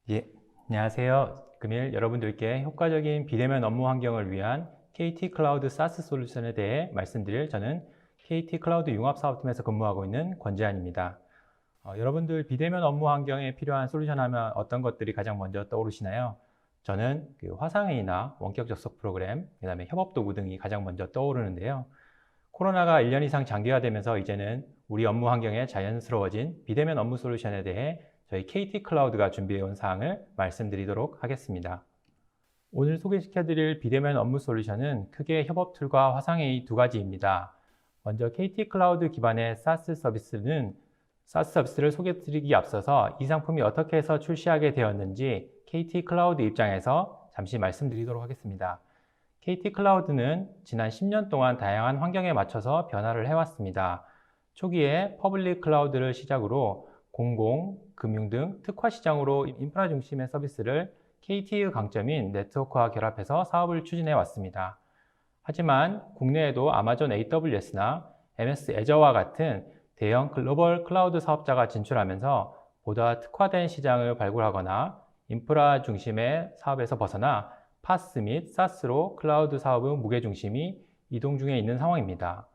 예, 안녕하세요. 금일 여러분들께 효과적인 비대면 업무 환경을 위한 KT 클라우드 SaaS 솔루션에 대해 말씀드릴 저는 KT 클라우드 융합사업팀에서 근무하고 있는 권재환입니다. 여러분들 비대면 업무 환경에 필요한 솔루션 하면 어떤 것들이 가장 먼저 떠오르시나요? 저는 화상회의나 원격 접속 프로그램, 그 다음에 협업 도구 등이 가장 먼저 떠오르는데요. 코로나가 1년 이상 장기화되면서 이제는 우리 업무 환경에 자연스러워진 비대면 업무 솔루션에 대해 저희 KT 클라우드가 준비해온 사항을 말씀드리도록 하겠습니다. 오늘 소개시켜드릴 비대면 업무 솔루션은 크게 협업 툴과 화상회의 두 가지입니다. 먼저 KT 클라우드 기반의 SaaS 서비스를 소개드리기 앞서서 이 상품이 어떻게 해서 출시하게 되었는지 KT 클라우드 입장에서 잠시 말씀드리도록 하겠습니다. KT 클라우드는 지난 10년 동안 다양한 환경에 맞춰서 변화를 해왔습니다. 초기에 퍼블릭 클라우드를 시작으로 공공, 금융 등 특화 시장으로 인프라 중심의 서비스를 KT의 강점인 네트워크와 결합해서 사업을 추진해 왔습니다. 하지만 국내에도 아마존 AWS나 MS 애저와 같은 대형 글로벌 클라우드 사업자가 진출하면서 보다 특화된 시장을 발굴하거나 인프라 중심의 사업에서 벗어나 파스 및 사스로 클라우드 사업의 무게중심이 이동 중에 있는 상황입니다.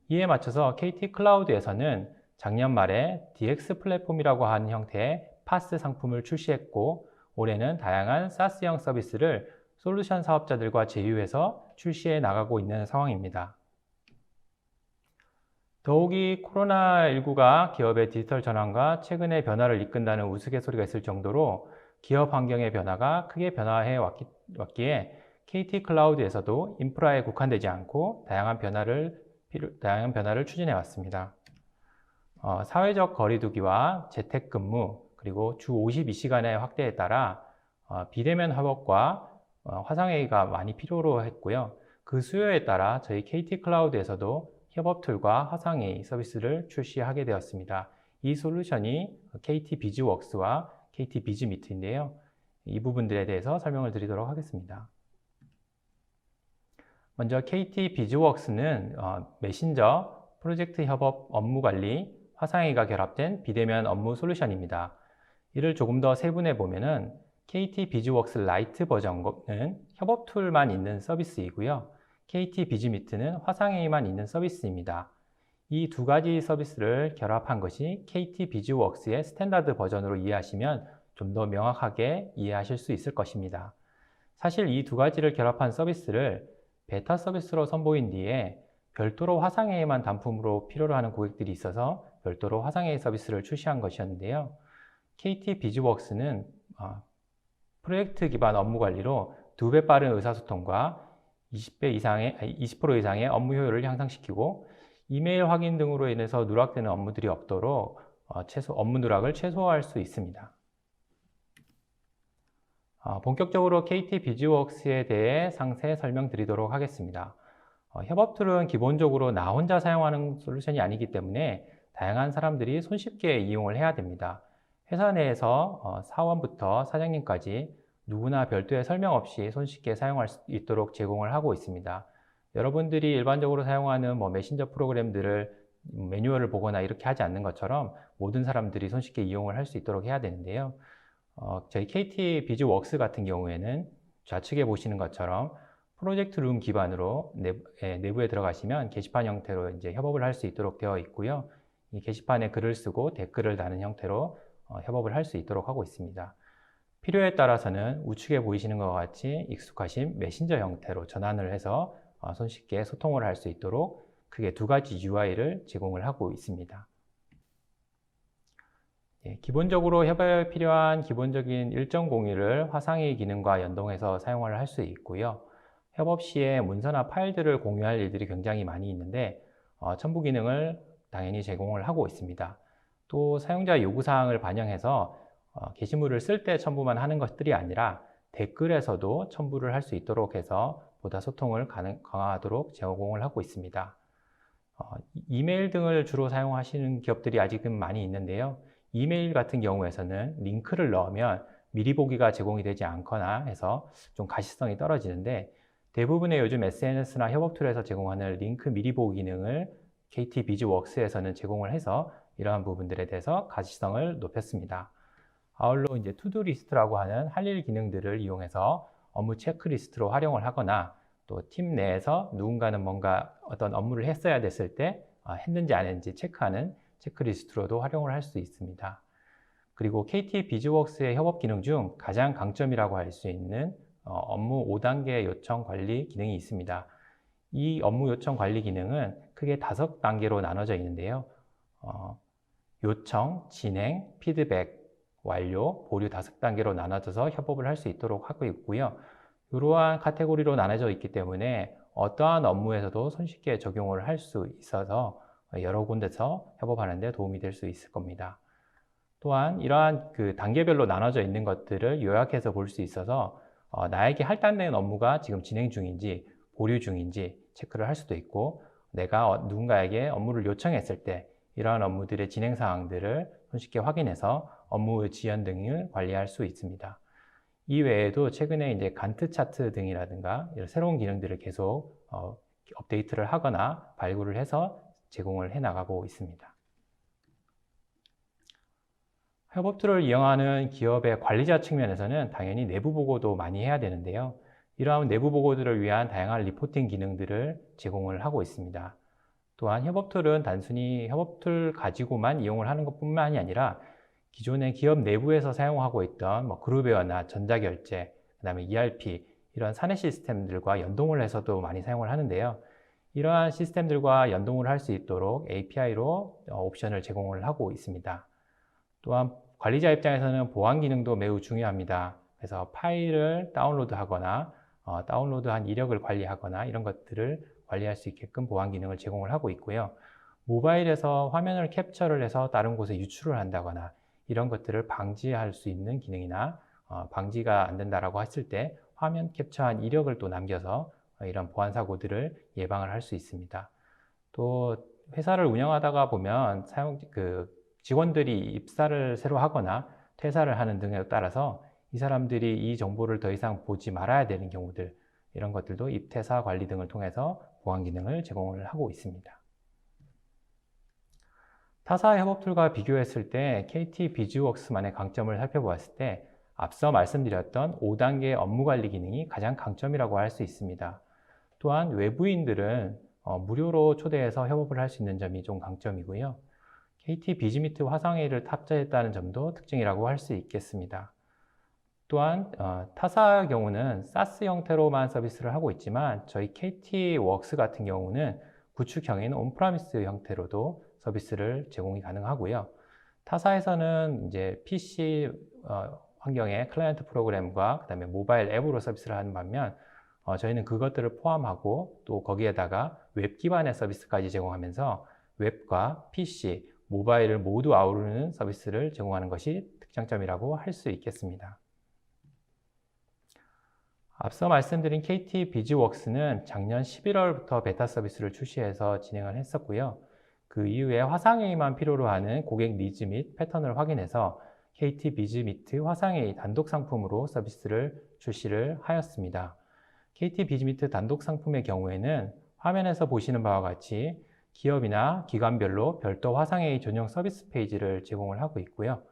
이에 맞춰서 KT 클라우드에서는 작년 말에 DX 플랫폼이라고 하는 형태의 파스 상품을 출시했고, 올해는 다양한 사스형 서비스를 솔루션 사업자들과 제휴해서 출시해 나가고 있는 상황입니다. 더욱이 코로나19가 기업의 디지털 전환과 최근의 변화를 이끈다는 우스갯소리가 있을 정도로 기업 환경의 변화가 크게 변화해 왔기에 KT 클라우드에서도 인프라에 국한되지 않고 다양한 변화를 추진해 왔습니다. 사회적 거리두기와 재택근무 그리고 주 52시간의 확대에 따라 비대면 협업과 화상회의가 많이 필요로 했고요. 그 수요에 따라 저희 KT 클라우드에서도 협업 툴과 화상회의 서비스를 출시하게 되었습니다. 이 솔루션이 KT 비즈웍스와 KT 비즈미트인데요. 이 부분들에 대해서 설명을 드리도록 하겠습니다. 먼저 KT 비즈웍스는 메신저, 프로젝트 협업 업무 관리, 화상회의가 결합된 비대면 업무 솔루션입니다. 이를 조금 더 세분해 보면은 KT 비즈웍스 라이트 버전은 협업 툴만 있는 서비스이고요. KT 비즈미트는 화상회의만 있는 서비스입니다. 이 두 가지 서비스를 결합한 것이 KT 비즈웍스의 스탠다드 버전으로 이해하시면 좀 더 명확하게 이해하실 수 있을 것입니다. 사실 이 두 가지를 결합한 서비스를 베타 서비스로 선보인 뒤에 별도로 화상회의만 단품으로 필요로 하는 고객들이 있어서 별도로 화상회의 서비스를 출시한 것이었는데요. KT 비즈웍스는 프로젝트 기반 업무 관리로 2배 빠른 의사소통과 20% 이상의 업무 효율을 향상시키고 이메일 확인 등으로 인해서 누락되는 업무들이 없도록 업무 누락을 최소화할 수 있습니다. 본격적으로 KT 비즈웍스에 대해 상세 설명드리도록 하겠습니다. 협업 툴은 기본적으로 나 혼자 사용하는 솔루션이 아니기 때문에 다양한 사람들이 손쉽게 이용을 해야 됩니다. 회사 내에서 사원부터 사장님까지 누구나 별도의 설명 없이 손쉽게 사용할 수 있도록 제공을 하고 있습니다. 여러분들이 일반적으로 사용하는 메신저 프로그램들을 매뉴얼을 보거나 이렇게 하지 않는 것처럼 모든 사람들이 손쉽게 이용을 할 수 있도록 해야 되는데요. 저희 KT 비즈웍스 같은 경우에는 좌측에 보시는 것처럼 프로젝트 룸 기반으로 내부에 들어가시면 게시판 형태로 이제 협업을 할 수 있도록 되어 있고요. 이 게시판에 글을 쓰고 댓글을 다는 형태로 협업을 할 수 있도록 하고 있습니다. 필요에 따라서는 우측에 보이시는 것과 같이 익숙하신 메신저 형태로 전환을 해서 손쉽게 소통을 할 수 있도록 크게 두 가지 UI를 제공을 하고 있습니다. 기본적으로 협업에 필요한 기본적인 일정 공유를 화상회의 기능과 연동해서 사용을 할 수 있고요. 협업 시에 문서나 파일들을 공유할 일들이 굉장히 많이 있는데 첨부 기능을 당연히 제공을 하고 있습니다. 또 사용자 요구사항을 반영해서 게시물을 쓸 때 첨부만 하는 것들이 아니라 댓글에서도 첨부를 할 수 있도록 해서 보다 소통을 강화하도록 제공을 하고 있습니다. 이메일 등을 주로 사용하시는 기업들이 아직은 많이 있는데요. 이메일 같은 경우에서는 링크를 넣으면 미리 보기가 제공이 되지 않거나 해서 좀 가시성이 떨어지는데, 대부분의 요즘 SNS나 협업 툴에서 제공하는 링크 미리 보기 기능을 KT 비즈웍스에서는 제공을 해서 이러한 부분들에 대해서 가시성을 높였습니다. 아울러 이제 투두 리스트라고 하는 할 일 기능들을 이용해서 업무 체크리스트로 활용을 하거나 또 팀 내에서 누군가는 뭔가 어떤 업무를 했어야 됐을 때 했는지 안 했는지 체크하는 체크리스트로도 활용을 할 수 있습니다. 그리고 KT 비즈웍스의 협업 기능 중 가장 강점이라고 할 수 있는 업무 5단계 요청 관리 기능이 있습니다. 이 업무 요청 관리 기능은 크게 5단계로 나눠져 있는데요. 요청, 진행, 피드백, 완료, 보류 5단계로 나눠져서 협업을 할 수 있도록 하고 있고요. 이러한 카테고리로 나눠져 있기 때문에 어떠한 업무에서도 손쉽게 적용을 할 수 있어서 여러 군데서 협업하는 데 도움이 될 수 있을 겁니다. 또한 이러한 단계별로 나눠져 있는 것들을 요약해서 볼 수 있어서 나에게 할당된 업무가 지금 진행 중인지 보류 중인지 체크를 할 수도 있고, 내가 누군가에게 업무를 요청했을 때 이러한 업무들의 진행 사항들을 손쉽게 확인해서 업무 지연 등을 관리할 수 있습니다. 이 외에도 최근에 이제 간트 차트 등이라든가 이런 새로운 기능들을 계속 업데이트를 하거나 발굴을 해서 제공을 해 나가고 있습니다. 협업 툴을 이용하는 기업의 관리자 측면에서는 당연히 내부 보고도 많이 해야 되는데요. 이러한 내부 보고들을 위한 다양한 리포팅 기능들을 제공을 하고 있습니다. 또한 협업 툴은 단순히 협업 툴 가지고만 이용을 하는 것뿐만이 아니라 기존의 기업 내부에서 사용하고 있던 그룹웨어나 전자결제, 그 다음에 ERP 이런 사내 시스템들과 연동을 해서도 많이 사용을 하는데요. 이러한 시스템들과 연동을 할 수 있도록 API로 옵션을 제공을 하고 있습니다. 또한 관리자 입장에서는 보안 기능도 매우 중요합니다. 그래서 파일을 다운로드하거나 다운로드한 이력을 관리하거나 이런 것들을 관리할 수 있게끔 보안 기능을 제공을 하고 있고요. 모바일에서 화면을 캡처를 해서 다른 곳에 유출을 한다거나 이런 것들을 방지할 수 있는 기능이나 방지가 안 된다라고 했을 때 화면 캡처한 이력을 또 남겨서 이런 보안 사고들을 예방을 할 수 있습니다. 또 회사를 운영하다가 보면 직원들이 입사를 새로 하거나 퇴사를 하는 등에 따라서 이 사람들이 이 정보를 더 이상 보지 말아야 되는 경우들, 이런 것들도 입퇴사 관리 등을 통해서 보안 기능을 제공을 하고 있습니다. 타사 협업 툴과 비교했을 때 KT 비즈웍스만의 강점을 살펴보았을 때 앞서 말씀드렸던 5단계 업무 관리 기능이 가장 강점이라고 할 수 있습니다. 또한 외부인들은 무료로 초대해서 협업을 할 수 있는 점이 좀 강점이고요. KT 비즈미트 화상회의를 탑재했다는 점도 특징이라고 할 수 있겠습니다. 또한 타사의 경우는 SaaS 형태로만 서비스를 하고 있지만 저희 KT웍스 같은 경우는 구축형인 온프라미스 형태로도 서비스를 제공이 가능하고요. 타사에서는 이제 PC 환경의 클라이언트 프로그램과 그다음에 모바일 앱으로 서비스를 하는 반면 저희는 그것들을 포함하고 또 거기에다가 웹 기반의 서비스까지 제공하면서 웹과 PC, 모바일을 모두 아우르는 서비스를 제공하는 것이 특장점이라고 할 수 있겠습니다. 앞서 말씀드린 KT 비즈웍스는 작년 11월부터 베타 서비스를 출시해서 진행을 했었고요. 그 이후에 화상회의만 필요로 하는 고객 니즈 및 패턴을 확인해서 KT 비즈미트 화상회의 단독 상품으로 서비스를 출시를 하였습니다. KT 비즈미트 단독 상품의 경우에는 화면에서 보시는 바와 같이 기업이나 기관별로 별도 화상회의 전용 서비스 페이지를 제공을 하고 있고요.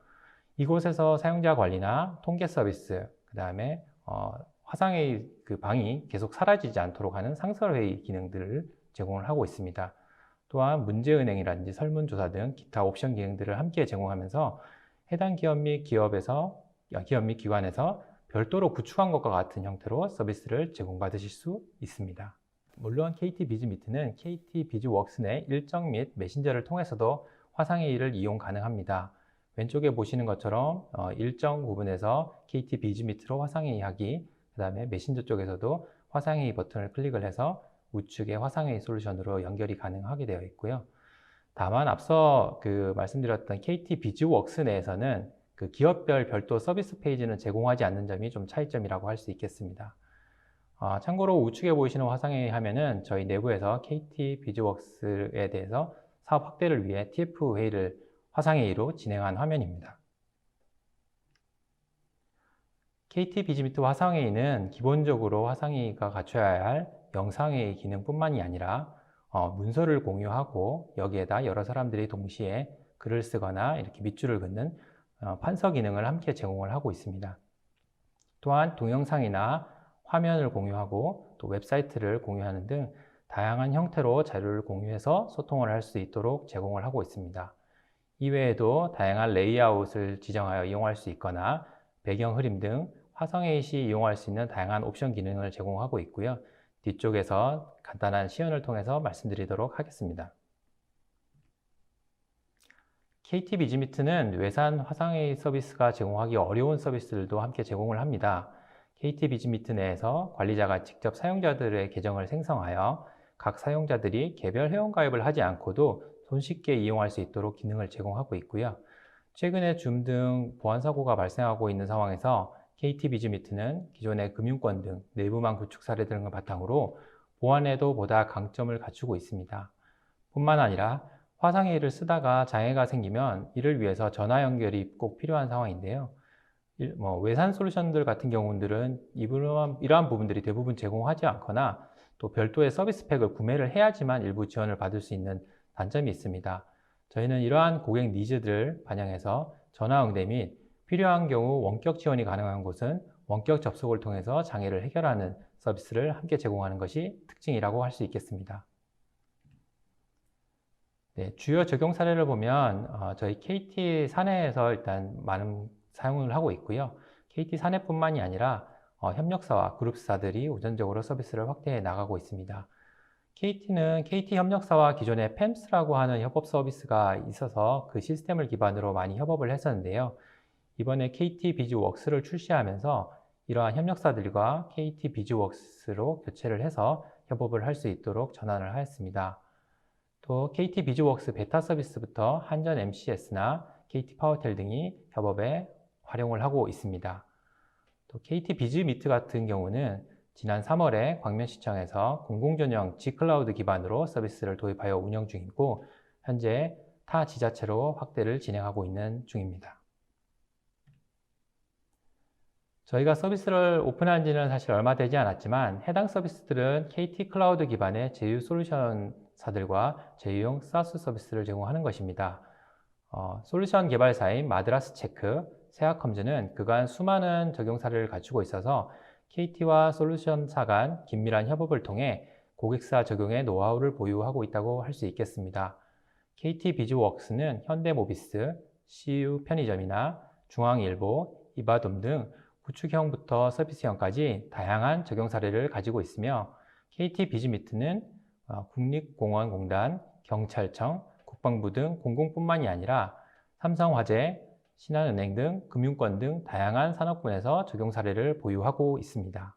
이곳에서 사용자 관리나 통계 서비스, 그 다음에 화상회의 방이 계속 사라지지 않도록 하는 상설회의 기능들을 제공을 하고 있습니다. 또한 문제은행이라든지 설문조사 등 기타 옵션 기능들을 함께 제공하면서 해당 기업 및 기관에서 별도로 구축한 것과 같은 형태로 서비스를 제공받으실 수 있습니다. 물론 KT 비즈미트는 KT 비즈웍스 내 일정 및 메신저를 통해서도 화상회의를 이용 가능합니다. 왼쪽에 보시는 것처럼 일정 부분에서 KT 비즈미트로 화상회의 하기, 그 다음에 메신저 쪽에서도 화상회의 버튼을 클릭을 해서 우측의 화상회의 솔루션으로 연결이 가능하게 되어 있고요. 다만 앞서 말씀드렸던 KT 비즈웍스 내에서는 기업별 별도 서비스 페이지는 제공하지 않는 점이 좀 차이점이라고 할 수 있겠습니다. 참고로 우측에 보이시는 화상회의 화면은 저희 내부에서 KT 비즈웍스에 대해서 사업 확대를 위해 TF 회의를 화상회의로 진행한 화면입니다. KT 비즈미트 화상회의는 기본적으로 화상회의가 갖춰야 할 영상회의 기능뿐만이 아니라 문서를 공유하고 여기에다 여러 사람들이 동시에 글을 쓰거나 이렇게 밑줄을 긋는 판서 기능을 함께 제공을 하고 있습니다. 또한 동영상이나 화면을 공유하고 또 웹사이트를 공유하는 등 다양한 형태로 자료를 공유해서 소통을 할 수 있도록 제공을 하고 있습니다. 이외에도 다양한 레이아웃을 지정하여 이용할 수 있거나 배경 흐림 등 화상회의 시 이용할 수 있는 다양한 옵션 기능을 제공하고 있고요. 뒤쪽에서 간단한 시연을 통해서 말씀드리도록 하겠습니다. KT 비즈미트는 외산 화상회의 서비스가 제공하기 어려운 서비스들도 함께 제공을 합니다. KT 비즈미트 내에서 관리자가 직접 사용자들의 계정을 생성하여 각 사용자들이 개별 회원가입을 하지 않고도 손쉽게 이용할 수 있도록 기능을 제공하고 있고요. 최근에 줌 등 보안사고가 발생하고 있는 상황에서 KT 비즈미트는 기존의 금융권 등 내부망 구축 사례 등을 바탕으로 보안에도 보다 강점을 갖추고 있습니다. 뿐만 아니라 화상회의를 쓰다가 장애가 생기면 이를 위해서 전화 연결이 꼭 필요한 상황인데요. 외산 솔루션들 같은 경우들은 이러한 부분들이 대부분 제공하지 않거나 또 별도의 서비스 팩을 구매를 해야지만 일부 지원을 받을 수 있는 단점이 있습니다. 저희는 이러한 고객 니즈들을 반영해서 전화 응대 및 필요한 경우 원격 지원이 가능한 곳은 원격 접속을 통해서 장애를 해결하는 서비스를 함께 제공하는 것이 특징이라고 할 수 있겠습니다. 네, 주요 적용 사례를 보면 저희 KT 사내에서 일단 많은 사용을 하고 있고요. KT 사내뿐만이 아니라 협력사와 그룹사들이 우선적으로 서비스를 확대해 나가고 있습니다. KT는 KT 협력사와 기존의 PEMS라고 하는 협업 서비스가 있어서 그 시스템을 기반으로 많이 협업을 했었는데요. 이번에 KT 비즈웍스를 출시하면서 이러한 협력사들과 KT 비즈웍스로 교체를 해서 협업을 할 수 있도록 전환을 하였습니다. 또 KT 비즈웍스 베타 서비스부터 한전 MCS나 KT 파워텔 등이 협업에 활용을 하고 있습니다. 또 KT 비즈미트 같은 경우는 지난 3월에 광명시청에서 공공전용 G클라우드 기반으로 서비스를 도입하여 운영 중이고 현재 타 지자체로 확대를 진행하고 있는 중입니다. 저희가 서비스를 오픈한 지는 사실 얼마 되지 않았지만 해당 서비스들은 KT 클라우드 기반의 제휴 솔루션사들과 제휴용 SaaS 서비스를 제공하는 것입니다. 솔루션 개발사인 마드라스체크, 세아컴즈는 그간 수많은 적용 사례를 갖추고 있어서 KT와 솔루션사 간 긴밀한 협업을 통해 고객사 적용의 노하우를 보유하고 있다고 할 수 있겠습니다. KT 비즈웍스는 현대모비스, CU 편의점이나 중앙일보, 이바돔 등 구축형부터 서비스형까지 다양한 적용 사례를 가지고 있으며 KT 비즈미트는 국립공원공단, 경찰청, 국방부 등 공공뿐만이 아니라 삼성화재, 신한은행 등 금융권 등 다양한 산업군에서 적용 사례를 보유하고 있습니다.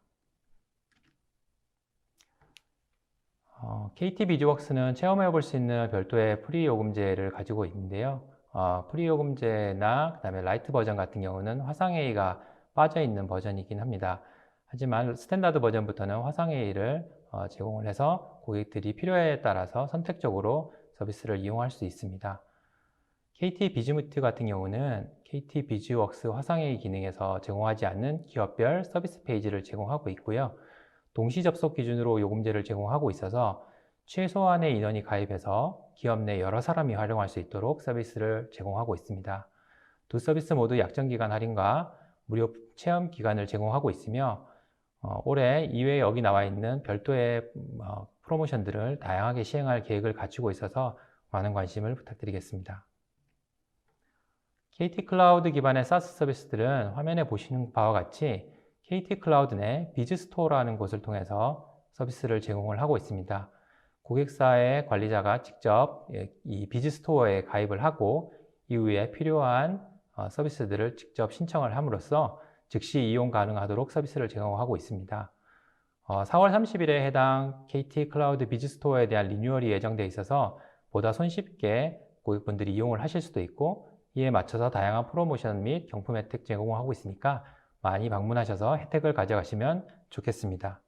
KT 비즈웍스는 체험해 볼 수 있는 별도의 프리 요금제를 가지고 있는데요. 프리 요금제나 그다음에 라이트 버전 같은 경우는 화상회의가 빠져 있는 버전이긴 합니다. 하지만 스탠다드 버전부터는 화상회의를 제공을 해서 고객들이 필요에 따라서 선택적으로 서비스를 이용할 수 있습니다. KT 비즈미트 같은 경우는 KT 비즈웍스 화상회의 기능에서 제공하지 않는 기업별 서비스 페이지를 제공하고 있고요. 동시 접속 기준으로 요금제를 제공하고 있어서 최소한의 인원이 가입해서 기업 내 여러 사람이 활용할 수 있도록 서비스를 제공하고 있습니다. 두 서비스 모두 약정기간 할인과 무료 체험 기간을 제공하고 있으며 올해 이외에 여기 나와 있는 별도의 프로모션들을 다양하게 시행할 계획을 갖추고 있어서 많은 관심을 부탁드리겠습니다. KT 클라우드 기반의 SaaS 서비스들은 화면에 보시는 바와 같이 KT 클라우드 내 비즈스토어라는 곳을 통해서 서비스를 제공을 하고 있습니다. 고객사의 관리자가 직접 이 비즈스토어에 가입을 하고 이후에 필요한 서비스들을 직접 신청을 함으로써 즉시 이용 가능하도록 서비스를 제공하고 있습니다. 4월 30일에 해당 KT 클라우드 비즈스토어에 대한 리뉴얼이 예정되어 있어서 보다 손쉽게 고객분들이 이용을 하실 수도 있고 이에 맞춰서 다양한 프로모션 및 경품 혜택 제공하고 있으니까 많이 방문하셔서 혜택을 가져가시면 좋겠습니다.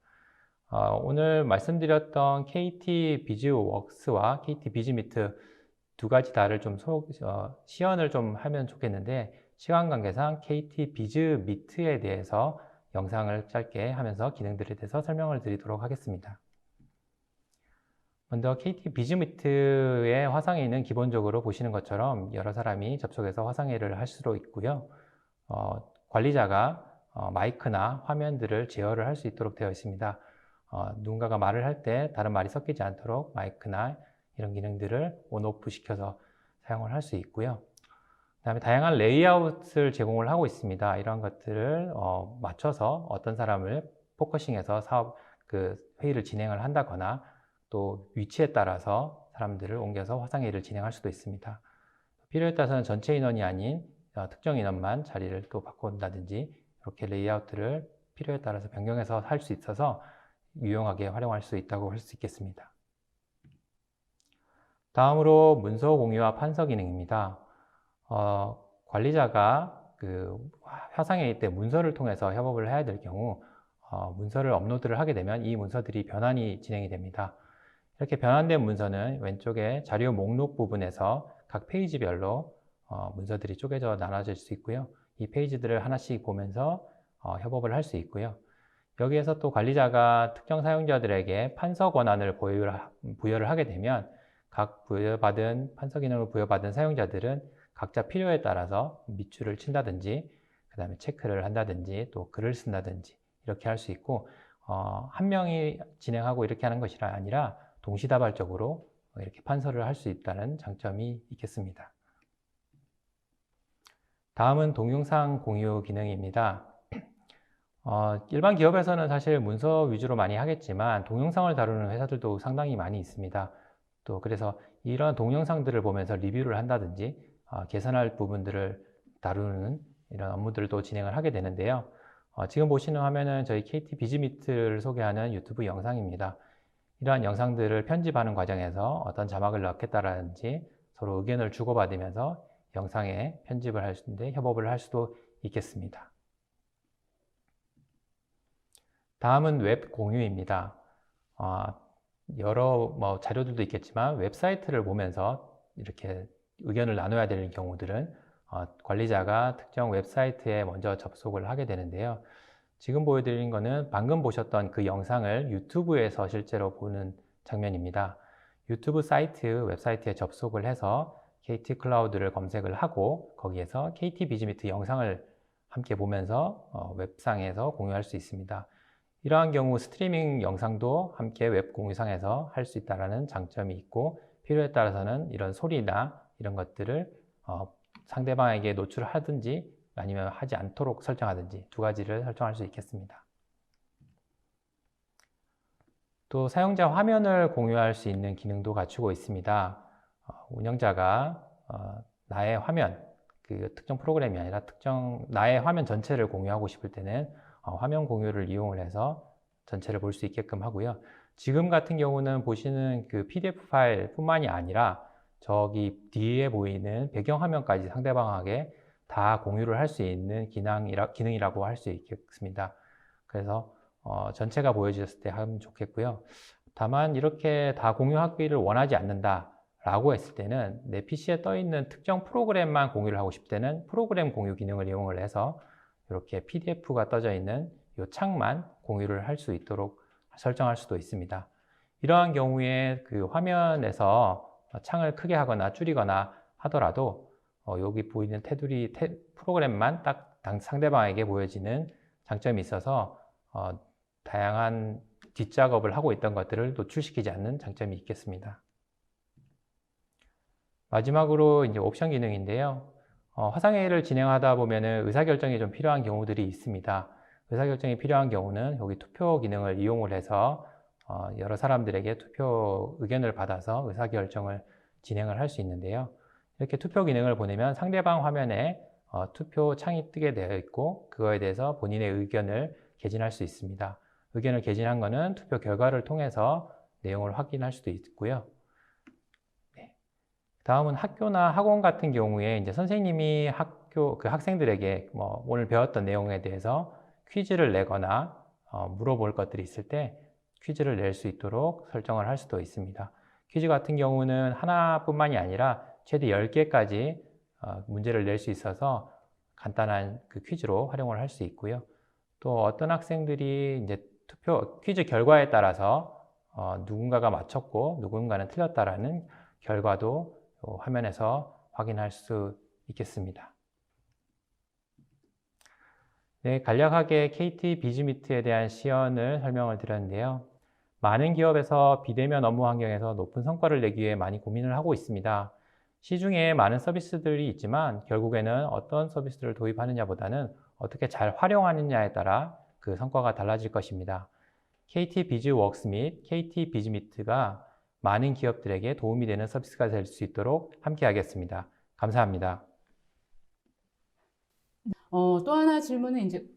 오늘 말씀드렸던 KT 비즈웍스와 KT 비즈미트 두 가지 다를 좀 시연을 좀 하면 좋겠는데 시간 관계상 KT 비즈미트에 대해서 영상을 짧게 하면서 기능들에 대해서 설명을 드리도록 하겠습니다. 먼저 KT 비즈미트의 화상회의는 기본적으로 보시는 것처럼 여러 사람이 접속해서 화상회의를 할 수도 있고요. 관리자가 마이크나 화면들을 제어를 할 수 있도록 되어 있습니다. 누군가가 말을 할 때 다른 말이 섞이지 않도록 마이크나 이런 기능들을 온오프 시켜서 사용을 할 수 있고요. 그 다음에 다양한 레이아웃을 제공을 하고 있습니다. 이런 것들을 맞춰서 어떤 사람을 포커싱해서 회의를 진행을 한다거나 또 위치에 따라서 사람들을 옮겨서 화상회의를 진행할 수도 있습니다. 필요에 따라서는 전체 인원이 아닌 특정 인원만 자리를 또 바꾼다든지 이렇게 레이아웃들을 필요에 따라서 변경해서 할 수 있어서 유용하게 활용할 수 있다고 할 수 있겠습니다. 다음으로 문서 공유와 판서 기능입니다. 관리자가 화상회의 때 문서를 통해서 협업을 해야 될 경우 문서를 업로드를 하게 되면 이 문서들이 변환이 진행이 됩니다. 이렇게 변환된 문서는 왼쪽에 자료 목록 부분에서 각 페이지별로 문서들이 쪼개져 나눠질 수 있고요. 이 페이지들을 하나씩 보면서 협업을 할 수 있고요. 여기에서 또 관리자가 특정 사용자들에게 판서 권한을 부여를 하게 되면 각 판서 기능을 부여받은 사용자들은 각자 필요에 따라서 밑줄을 친다든지 그 다음에 체크를 한다든지 또 글을 쓴다든지 이렇게 할 수 있고 한 명이 진행하고 이렇게 하는 것이 아니라 동시다발적으로 이렇게 판서를 할 수 있다는 장점이 있겠습니다. 다음은 동영상 공유 기능입니다. 일반 기업에서는 사실 문서 위주로 많이 하겠지만 동영상을 다루는 회사들도 상당히 많이 있습니다. 또 그래서 이런 동영상들을 보면서 리뷰를 한다든지 개선할 부분들을 다루는 이런 업무들도 진행을 하게 되는데요. 지금 보시는 화면은 저희 KT 비즈미트를 소개하는 유튜브 영상입니다. 이러한 영상들을 편집하는 과정에서 어떤 자막을 넣겠다라든지 서로 의견을 주고받으면서 영상에 편집을 할 수 있는데 협업을 할 수도 있겠습니다. 다음은 웹 공유입니다. 여러 자료들도 있겠지만 웹사이트를 보면서 이렇게 의견을 나눠야 되는 경우들은 관리자가 특정 웹사이트에 먼저 접속을 하게 되는데요. 지금 보여드린 것은 방금 보셨던 그 영상을 유튜브에서 실제로 보는 장면입니다. 유튜브 웹사이트에 접속을 해서 KT 클라우드를 검색을 하고 거기에서 KT 비즈미트 영상을 함께 보면서 웹상에서 공유할 수 있습니다. 이러한 경우 스트리밍 영상도 함께 웹 공유상에서 할 수 있다는 장점이 있고 필요에 따라서는 이런 소리나 이런 것들을 상대방에게 노출하든지 아니면 하지 않도록 설정하든지 두 가지를 설정할 수 있겠습니다. 또 사용자 화면을 공유할 수 있는 기능도 갖추고 있습니다. 운영자가 나의 화면, 특정 프로그램이 아니라 나의 화면 전체를 공유하고 싶을 때는 화면 공유를 이용을 해서 전체를 볼 수 있게끔 하고요. 지금 같은 경우는 보시는 그 PDF 파일 뿐만이 아니라 저기 뒤에 보이는 배경 화면까지 상대방에게 다 공유를 할 수 있는 기능이라고 할 수 있겠습니다. 그래서 전체가 보여졌을 때 하면 좋겠고요. 다만 이렇게 다 공유하기를 원하지 않는다 라고 했을 때는 내 PC에 떠 있는 특정 프로그램만 공유를 하고 싶을 때는 프로그램 공유 기능을 이용을 해서 이렇게 PDF가 떠져 있는 이 창만 공유를 할 수 있도록 설정할 수도 있습니다. 이러한 경우에 그 화면에서 창을 크게 하거나 줄이거나 하더라도 여기 보이는 테두리 프로그램만 딱 상대방에게 보여지는 장점이 있어서 다양한 뒷작업을 하고 있던 것들을 노출시키지 않는 장점이 있겠습니다. 마지막으로 이제 옵션 기능인데요. 화상회의를 진행하다 보면은 의사결정이 좀 필요한 경우들이 있습니다. 의사결정이 필요한 경우는 여기 투표 기능을 이용을 해서 여러 사람들에게 투표 의견을 받아서 의사결정을 진행을 할 수 있는데요. 이렇게 투표 기능을 보내면 상대방 화면에 투표 창이 뜨게 되어 있고 그거에 대해서 본인의 의견을 개진할 수 있습니다. 의견을 개진한 것은 투표 결과를 통해서 내용을 확인할 수도 있고요. 다음은 학교나 학원 같은 경우에 이제 선생님이 학생들에게 오늘 배웠던 내용에 대해서 퀴즈를 내거나 물어볼 것들이 있을 때 퀴즈를 낼 수 있도록 설정을 할 수도 있습니다. 퀴즈 같은 경우는 하나뿐만이 아니라 최대 10개까지 문제를 낼 수 있어서 간단한 그 퀴즈로 활용을 할 수 있고요. 또 어떤 학생들이 이제 퀴즈 결과에 따라서 누군가가 맞췄고 누군가는 틀렸다라는 결과도 화면에서 확인할 수 있겠습니다. 네, 간략하게 KT 비즈미트에 대한 시연을 설명을 드렸는데요. 많은 기업에서 비대면 업무 환경에서 높은 성과를 내기 위해 많이 고민을 하고 있습니다. 시중에 많은 서비스들이 있지만 결국에는 어떤 서비스를 도입하느냐보다는 어떻게 잘 활용하느냐에 따라 그 성과가 달라질 것입니다. KT 비즈웍스 및 KT 비즈미트가 많은 기업들에게 도움이 되는 서비스가 될 수 있도록 함께 하겠습니다. 감사합니다. 또 하나 질문은 이제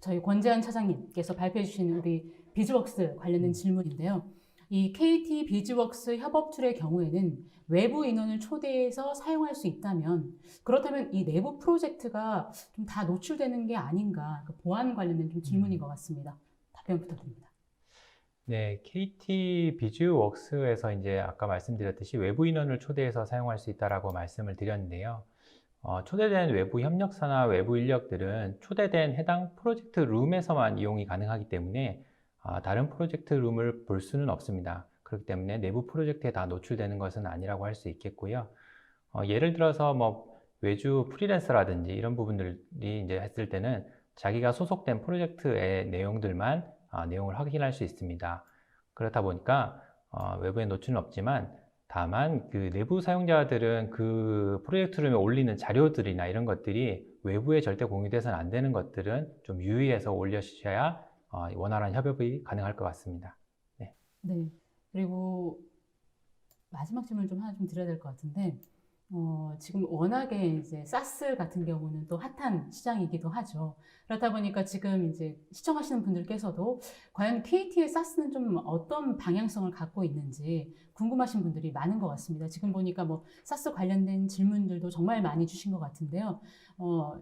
저희 권재한 차장님께서 발표해 주신 우리 비즈웍스 관련된 질문인데요. 이 KT 비즈웍스 협업 툴의 경우에는 외부 인원을 초대해서 사용할 수 있다면, 그렇다면 이 내부 프로젝트가 좀 다 노출되는 게 아닌가, 그 보안 관련된 좀 질문인 것 같습니다. 답변 부탁드립니다. 네, KT 비즈웍스에서 이제 아까 말씀드렸듯이 외부 인원을 초대해서 사용할 수 있다라고 말씀을 드렸는데요. 초대된 외부 협력사나 외부 인력들은 초대된 해당 프로젝트 룸에서만 이용이 가능하기 때문에 다른 프로젝트 룸을 볼 수는 없습니다. 그렇기 때문에 내부 프로젝트에 다 노출되는 것은 아니라고 할 수 있겠고요. 예를 들어서 뭐 외주 프리랜서라든지 이런 부분들이 이제 했을 때는 자기가 소속된 프로젝트의 내용들만 내용을 확인할 수 있습니다. 그렇다 보니까 외부에 노출은 없지만 다만 그 내부 사용자들은 그 프로젝트 룸에 올리는 자료들이나 이런 것들이 외부에 절대 공유돼서는 안 되는 것들은 좀 유의해서 올려주셔야 원활한 협업이 가능할 것 같습니다. 네. 네. 그리고 마지막 질문 좀 하나 좀 드려야 될 것 같은데, 지금 워낙에 이제 사스 같은 경우는 또 핫한 시장이기도 하죠. 그렇다 보니까 지금 이제 시청하시는 분들께서도 과연 KT의 사스는 좀 어떤 방향성을 갖고 있는지 궁금하신 분들이 많은 것 같습니다. 지금 보니까 뭐 사스 관련된 질문들도 정말 많이 주신 것 같은데요.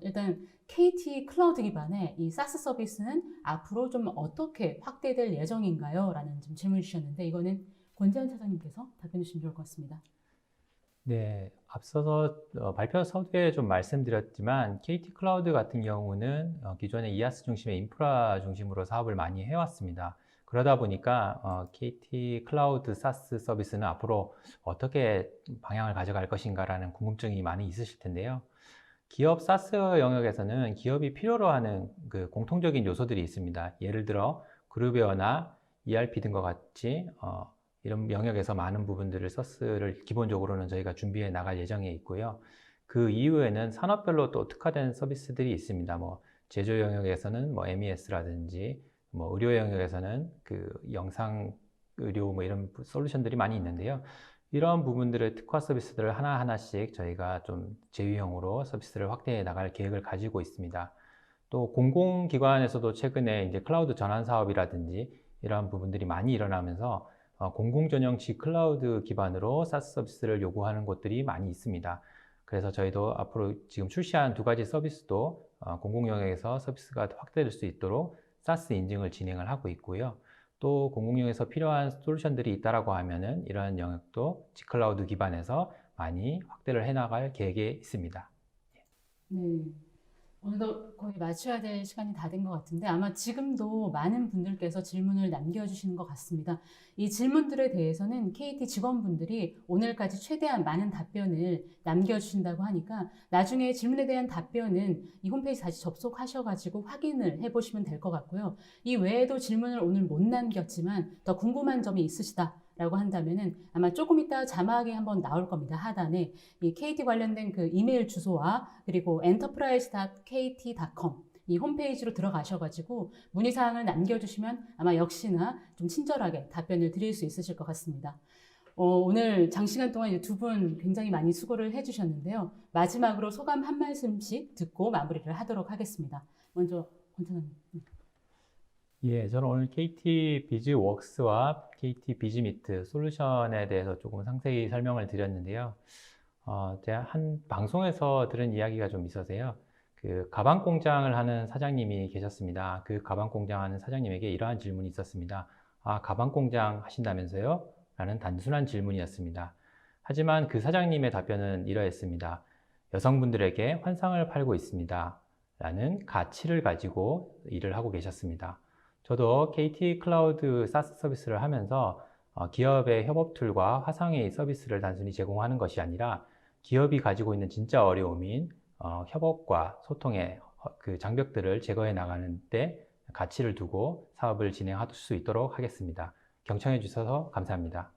일단 KT 클라우드 기반의 이 사스 서비스는 앞으로 좀 어떻게 확대될 예정인가요? 라는 좀 질문 주셨는데, 이거는 권재한 차장님께서 답변해 주시면 좋을 것 같습니다. 네, 앞서서 발표 서두에 좀 말씀드렸지만 KT 클라우드 같은 경우는 기존의 이아스 중심의 인프라 중심으로 사업을 많이 해왔습니다. 그러다 보니까 KT 클라우드 사스 서비스는 앞으로 어떻게 방향을 가져갈 것인가라는 궁금증이 많이 있으실 텐데요. 기업 사스 영역에서는 기업이 필요로 하는 그 공통적인 요소들이 있습니다. 예를 들어 그룹웨어나 ERP 등과 같이 이런 영역에서 많은 부분들을 서스를 기본적으로는 저희가 준비해 나갈 예정에 있고요. 그 이후에는 산업별로 또 특화된 서비스들이 있습니다. 뭐 제조 영역에서는 뭐 MES라든지 뭐 의료 영역에서는 그 영상 의료 뭐 이런 솔루션들이 많이 있는데요. 이런 부분들의 특화 서비스들을 하나하나씩 저희가 좀 제휴형으로 서비스를 확대해 나갈 계획을 가지고 있습니다. 또 공공기관에서도 최근에 이제 클라우드 전환 사업이라든지 이러한 부분들이 많이 일어나면서 공공전용식 클라우드 기반으로 사스 서비스를 요구하는 곳들이 많이 있습니다. 그래서 저희도 앞으로 지금 출시한 두 가지 서비스도 공공 영역에서 서비스가 확대될 수 있도록 사스 인증을 진행을 하고 있고요. 또 공공 영역에서 필요한 솔루션들이 있다라고 하면은 이러한 영역도 G클라우드 기반에서 많이 확대를 해나갈 계획에 있습니다. 네. 오늘도 거의 맞춰야 될 시간이 다 된 것 같은데, 아마 지금도 많은 분들께서 질문을 남겨주시는 것 같습니다. 이 질문들에 대해서는 KT 직원분들이 오늘까지 최대한 많은 답변을 남겨주신다고 하니까 나중에 질문에 대한 답변은 이 홈페이지 다시 접속하셔가지고 확인을 해보시면 될 것 같고요. 이 외에도 질문을 오늘 못 남겼지만 더 궁금한 점이 있으시다 라고 한다면은 아마 조금 이따 자막이 한번 나올 겁니다. 하단에 이 KT 관련된 그 이메일 주소와 그리고 enterprise.kt.com 이 홈페이지로 들어가셔가지고 문의사항을 남겨주시면 아마 역시나 좀 친절하게 답변을 드릴 수 있으실 것 같습니다. 오늘 장시간 동안 두 분 굉장히 많이 수고를 해주셨는데요. 마지막으로 소감 한 말씀씩 듣고 마무리를 하도록 하겠습니다. 먼저 권차장님. 예, 저는 오늘 KT 비즈웍스와 KT 비즈미트 솔루션에 대해서 조금 상세히 설명을 드렸는데요. 제가 한 방송에서 들은 이야기가 좀 있어서요. 그 가방 공장을 하는 사장님이 계셨습니다. 그 가방 공장 하는 사장님에게 이러한 질문이 있었습니다. 가방 공장 하신다면서요? 라는 단순한 질문이었습니다. 하지만 그 사장님의 답변은 이러했습니다. 여성분들에게 환상을 팔고 있습니다. 라는 가치를 가지고 일을 하고 계셨습니다. 저도 KT 클라우드 사스 서비스를 하면서 기업의 협업 툴과 화상회의 서비스를 단순히 제공하는 것이 아니라 기업이 가지고 있는 진짜 어려움인 협업과 소통의 그 장벽들을 제거해 나가는 데 가치를 두고 사업을 진행할 수 있도록 하겠습니다. 경청해 주셔서 감사합니다.